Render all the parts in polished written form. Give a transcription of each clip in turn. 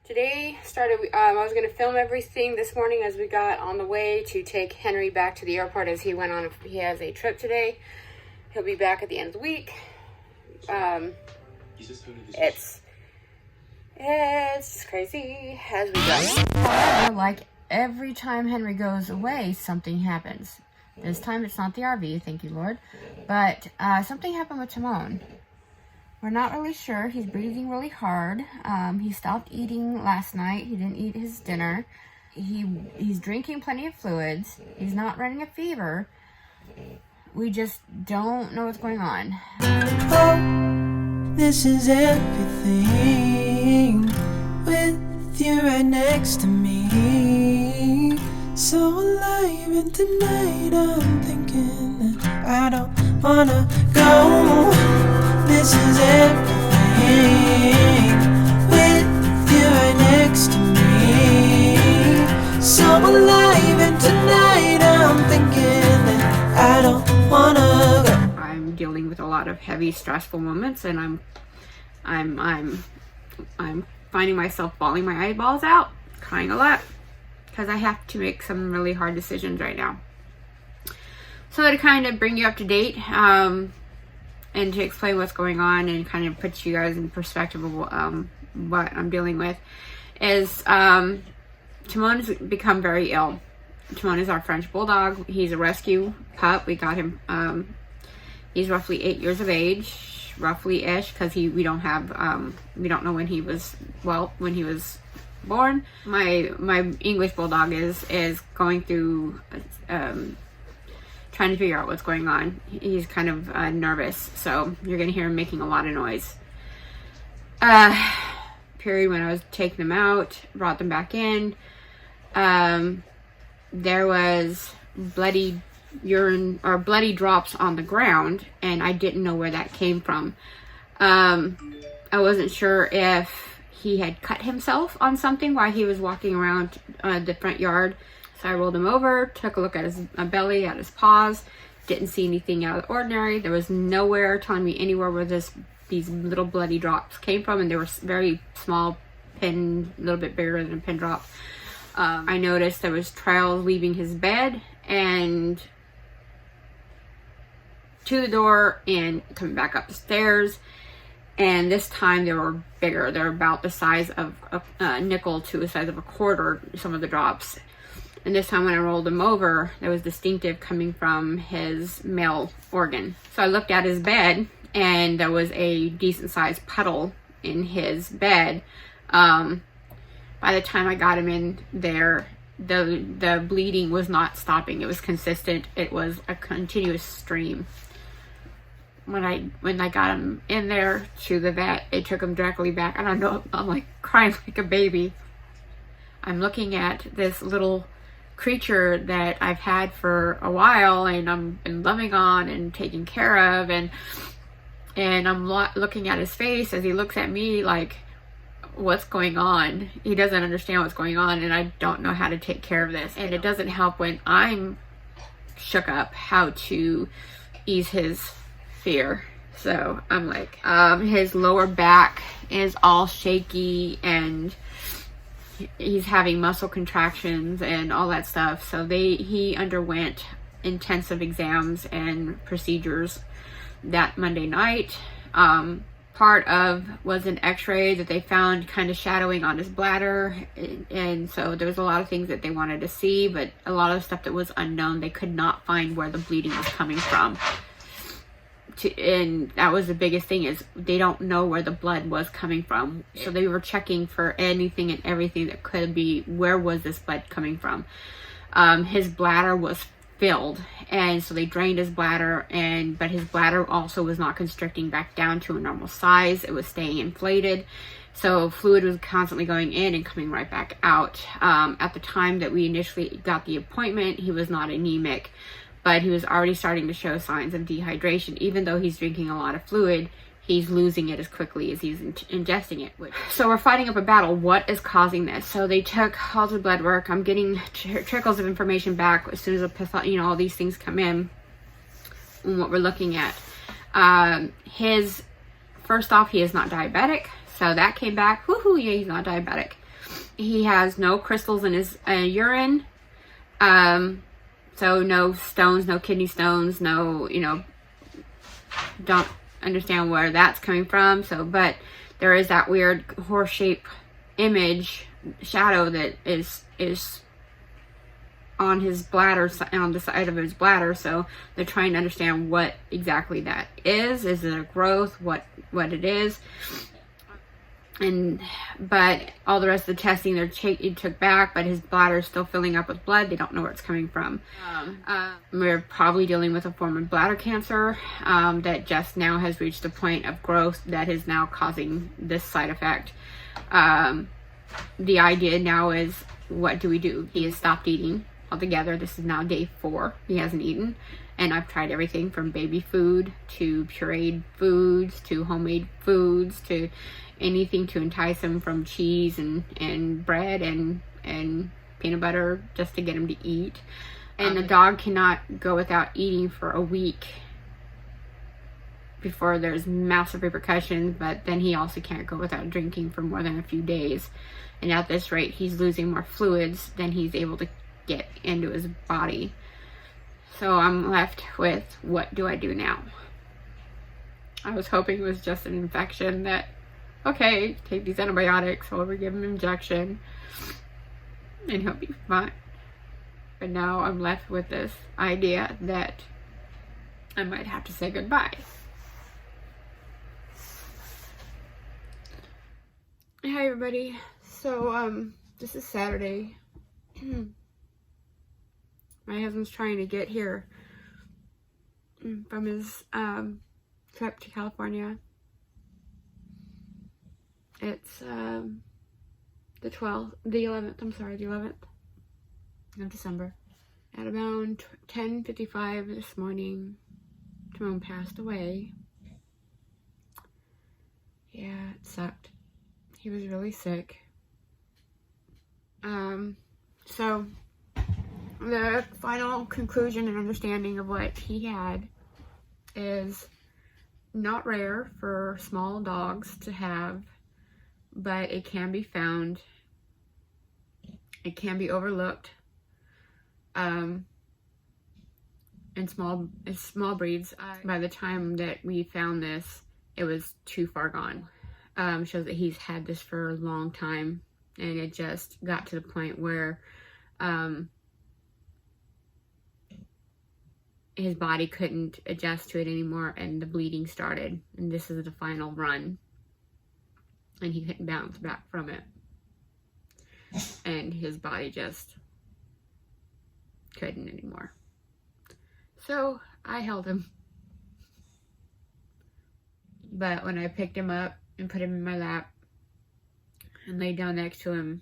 Today started, I was going to film everything this morning as we got on the way to take Henry back to the airport as he went on, he has a trip today. He'll be back at the end of the week. It's crazy as we go. However, like every time Henry goes away, something happens. This time it's not the RV, thank you Lord. But something happened with Timon. We're not really sure. He's breathing really hard. He stopped eating last night. He didn't eat his dinner. He's drinking plenty of fluids. He's not running a fever. We just don't know what's going on. Oh, this is everything with you right next to me. So alive, and tonight I'm thinking that I don't wanna go. This is everything with you right next to me. So alive, and tonight I'm thinking that I don't wanna go. I'm dealing with a lot of heavy, stressful moments, and I'm finding myself bawling my eyeballs out, crying a lot, because I have to make some really hard decisions right now. So to kind of bring you up to date, and to explain what's going on and kind of put you guys in perspective of what I'm dealing with, is Timon's become very ill. Timon is our French bulldog. He's a rescue pup. We got him. He's roughly 8 years of age, roughly-ish, because we don't know when he was born. My English bulldog is going through trying to figure out what's going on. He's kind of nervous, so you're gonna hear him making a lot of noise. Period. When I was taking them out, brought them back in, there was bloody urine or bloody drops on the ground, and I didn't know where that came from. I wasn't sure if he had cut himself on something while he was walking around the front yard. So I rolled him over, took a look at his belly, at his paws, didn't see anything out of the ordinary. There was nowhere telling me anywhere where these little bloody drops came from, and they were very small, a little bit bigger than a pin drop. I noticed there was trails leaving his bed and to the door and coming back up the stairs. And this time they were bigger. They're about the size of a nickel to the size of a quarter, some of the drops. And this time when I rolled him over, there was distinctive coming from his male organ. So I looked at his bed, and there was a decent sized puddle in his bed. By the time I got him in there, the bleeding was not stopping. It was consistent. It was a continuous stream. When I got him in there to the vet, they took him directly back. I don't know, I'm like crying like a baby. I'm looking at this little creature that I've had for a while, and I'm been loving on and taking care of, and I'm looking at his face as he looks at me like, what's going on? He doesn't understand what's going on, and I don't know how to take care of this. And it doesn't help when I'm shook up how to ease his fear. So I'm like, his lower back is all shaky, and he's having muscle contractions and all that stuff. So he underwent intensive exams and procedures that Monday night. Part of was an x-ray that they found kind of shadowing on his bladder, and so there was a lot of things that they wanted to see, but a lot of stuff that was unknown. They could not find where the bleeding was coming from. And that was the biggest thing, is they don't know where the blood was coming from. So they were checking for anything and everything that could be, where was this blood coming from? His bladder was filled, and so they drained his bladder, but his bladder also was not constricting back down to a normal size. It was staying inflated, so fluid was constantly going in and coming right back out. At the time that we initially got the appointment, he was not anemic, but he was already starting to show signs of dehydration. Even though he's drinking a lot of fluid, he's losing it as quickly as he's ingesting it. So we're fighting up a battle. What is causing this? So they took all the blood work. I'm getting trickles of information back as soon as all these things come in. And what we're looking at, first off, he is not diabetic. So that came back. Woohoo! Yeah, he's not diabetic. He has no crystals in his urine. So no stones, no kidney stones, no, you know, don't understand where that's coming from. So, but there is that weird horse-shaped image shadow that is on his bladder, on the side of his bladder. So they're trying to understand what exactly that is. Is it a growth? What it is? But all the rest of the testing he took back, but his bladder is still filling up with blood. They don't know where it's coming from. We're probably dealing with a form of bladder cancer that just now has reached a point of growth that is now causing this side effect. The idea now is, what do we do? He has stopped eating altogether. This is now day 4. He hasn't eaten. And I've tried everything from baby food to pureed foods to homemade foods to anything to entice him, from cheese and bread and peanut butter, just to get him to eat. And the dog cannot go without eating for a week before there's massive repercussions, but then he also can't go without drinking for more than a few days. And at this rate, he's losing more fluids than he's able to get into his body. So I'm left with, what do I do now? I was hoping it was just an infection that, okay, take these antibiotics, or we give him an injection, and he'll be fine. But now I'm left with this idea that I might have to say goodbye. Hi everybody. So this is Saturday. My husband's trying to get here from his trip to California. It's the 11th of December. At around 10:55 this morning, Timon passed away. Yeah, it sucked. He was really sick. So the final conclusion and understanding of what he had is not rare for small dogs to have, but it can be found. It can be overlooked. In small breeds. By the time that we found this, it was too far gone. Shows that he's had this for a long time, and it just got to the point where his body couldn't adjust to it anymore, and the bleeding started, and this is the final run, and he couldn't bounce back from it, and his body just couldn't anymore. So I held him, but when I picked him up and put him in my lap and laid down next to him,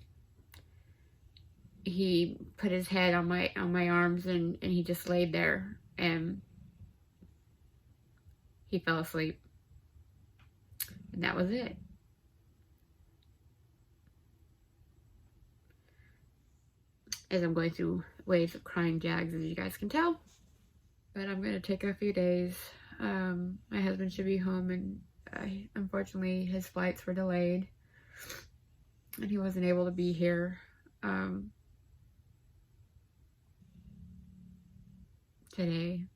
he put his head on my arms, and he just laid there, and he fell asleep, and that was it. As I'm going through waves of crying jags, as you guys can tell, but I'm gonna take a few days. My husband should be home, and unfortunately his flights were delayed and he wasn't able to be here today.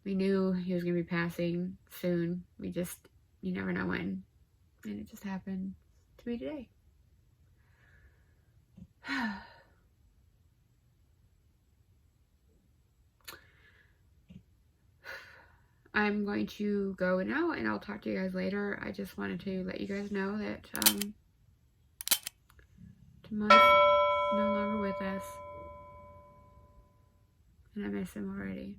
We knew he was gonna be passing soon. You never know when, and it just happened to be today. I'm going to go now, and I'll talk to you guys later. I just wanted to let you guys know that Timon's no longer with us, and I miss him already.